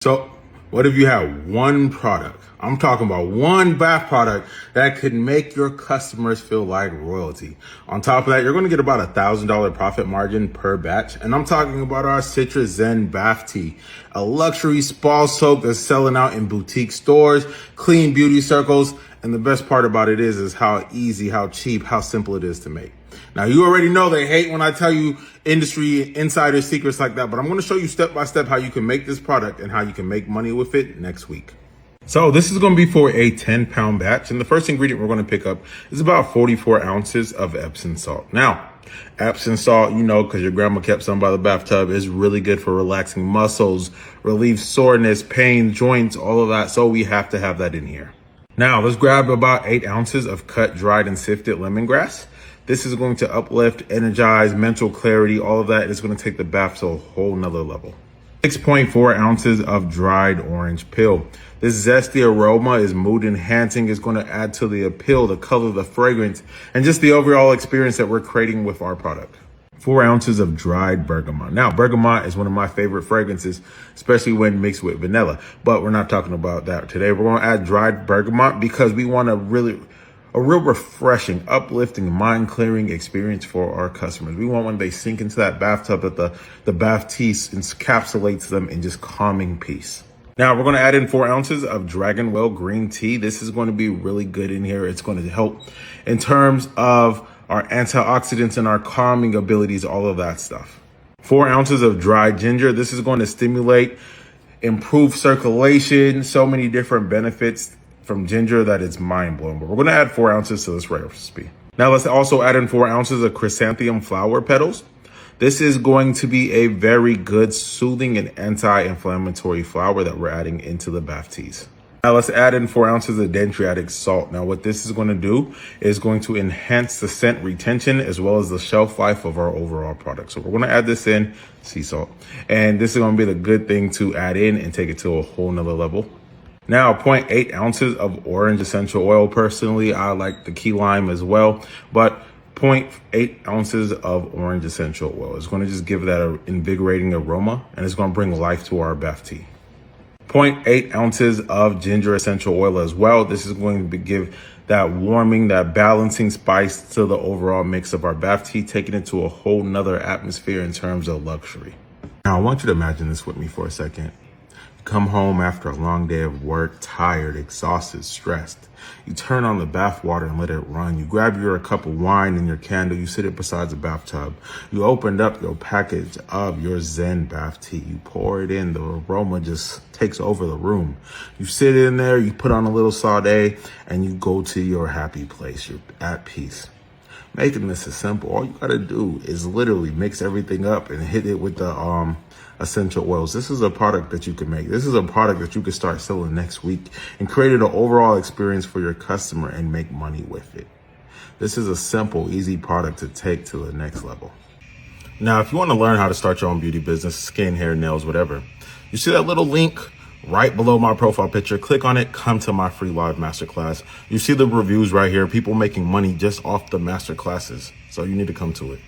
So what if you have one product? I'm talking about one bath product that could make your customers feel like royalty. On top of that, you're going to get about $1,000 profit margin per batch. And I'm talking about our Citrus Zen Bath Tea, a luxury spa soap that's selling out in boutique stores, clean beauty circles. And the best part about it is how easy, how cheap, how simple it is to make. Now, you already know they hate when I tell you industry insider secrets like that, but I'm going to show you step by step how you can make this product and how you can make money with it next week. So this is going to be for a 10-pound batch. And the first ingredient we're going to pick up is about 44 ounces of Epsom salt. Now, Epsom salt, you know, because your grandma kept some by the bathtub, is really good for relaxing muscles, relieves soreness, pain, joints, all of that. So we have to have that in here. Now, let's grab about 8 ounces of cut, dried, and sifted lemongrass. This is going to uplift, energize, mental clarity, all of that. It's going to take the bath to a whole nother level. 6.4 ounces of dried orange peel. This zesty aroma is mood enhancing. It's going to add to the appeal, the color, the fragrance, and just the overall experience that we're creating with our product. 4 ounces of dried bergamot. Now, bergamot is one of my favorite fragrances, especially when mixed with vanilla, but we're not talking about that today. We're going to add dried bergamot because we want a real refreshing, uplifting, mind-clearing experience for our customers. We want when they sink into that bathtub that the bath tea encapsulates them in just calming peace. Now, we're going to add in 4 ounces of Dragon Well green tea. This is going to be really good in here. It's going to help in terms of our antioxidants and our calming abilities, all of that stuff. 4 ounces of dried ginger. This is going to stimulate, improve circulation, so many different benefits from ginger that it's mind-blowing. But we're going to add 4 ounces to this recipe. Now let's also add in 4 ounces of chrysanthemum flower petals. This is going to be a very good soothing and anti-inflammatory flower that we're adding into the bath teas. Now let's add in 4 ounces of dendritic salt. Now what this is going to do is going to enhance the scent retention as well as the shelf life of our overall product. So we're going to add this in, sea salt. And this is going to be the good thing to add in and take it to a whole nother level. Now, 0.8 ounces of orange essential oil. Personally, I like the key lime as well, but 0.8 ounces of orange essential oil is going to just give that an invigorating aroma, and it's going to bring life to our bath tea. 0.8 ounces of ginger essential oil as well. This is going to give that warming, that balancing spice to the overall mix of our bath tea, taking it to a whole nother atmosphere in terms of luxury. Now, I want you to imagine this with me for a second. Come home after a long day of work, tired, exhausted, stressed. You turn on the bath water and let it run. You grab your cup of wine and your candle. You sit it beside the bathtub. You opened up your package of your Zen bath tea. You pour it in. The aroma just takes over the room. You sit in there. You put on a little sauté and you go to your happy place. You're at peace. Making this is simple. All you got to do is literally mix everything up and hit it with the essential oils. This is a product that you can make. This is a product that you can start selling next week and create an overall experience for your customer and make money with it. This is a simple, easy product to take to the next level. Now, if you want to learn how to start your own beauty business, skin, hair, nails, whatever, you see that little link right below my profile picture. Click on it, come to my free live masterclass. You see the reviews right here, people making money just off the masterclasses. So you need to come to it.